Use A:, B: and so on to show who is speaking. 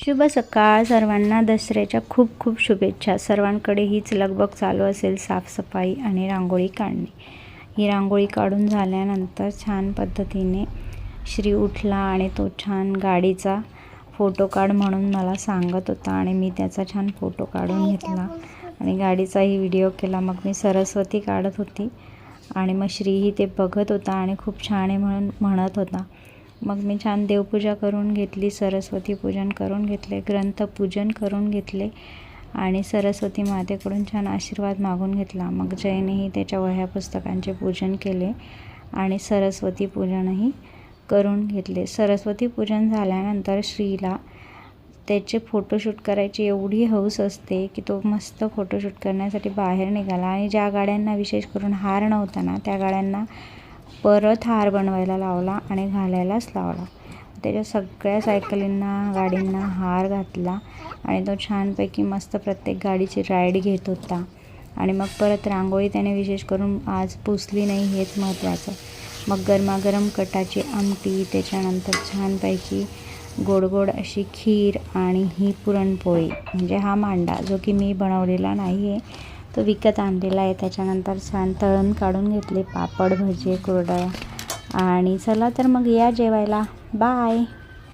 A: शुभ सकाळ सर्वांना. दसऱ्याच्या खूप खूप शुभेच्छा. सर्वांकडे हीच लगबग चालू असेल साफसफाई आणि रांगोळी काढणे. ही रांगोळी काढून झाल्यानंतर छान पद्धतीने श्री उठला आणि तो छान गाडीचा फोटो काढ म्हणून मला सांगत होता आणि मी त्याचा छान फोटो काढून घेतला आणि गाडीचाही व्हिडिओ केला. मग मी सरस्वती काढत होती आणि मग श्रीही ते बघत होता आणि खूप छान आहे म्हणून म्हणत होता. मग मी छान देवपूजा करून घेतली, सरस्वती पूजन करून घेतले, ग्रंथपूजन करून घेतले आणि सरस्वती मातेकडून छान आशीर्वाद मागून घेतला. मग जयनेही त्याच्या वह्या पुस्तकांचे पूजन केले आणि सरस्वती पूजनही करून घेतले. सरस्वती पूजन झाल्यानंतर श्रीला त्याचे फोटोशूट करायची एवढी हौस असते की तो मस्त फोटोशूट करण्यासाठी बाहेर निघाला आणि ज्या गाड्यांना विशेष करून हार नव्हता ना त्या गाड्यांना परत हार बनवायला लावला आणि घालायलाच लावला. त्याच्या सगळ्या सायकलींना गाडींना हार घातला आणि तो छानपैकी मस्त प्रत्येक गाडीची राईड घेत होता. आणि मग परत रांगोळी त्याने विशेष करून आज पुसली नाही, हेच महत्त्वाचं. मग गरमागरम कटाची आमटी, त्याच्यानंतर छानपैकी गोड गोड अशी खीर आणि ही पुरणपोळी म्हणजे हा मांडा जो की मी बनवलेला नाही आहे, तो विकत आणलेला आहे. त्याच्यानंतर छान तळण काढून घेतले, पापड भजे कुरडया. आणि चला तर मग या जेवायला. बाय.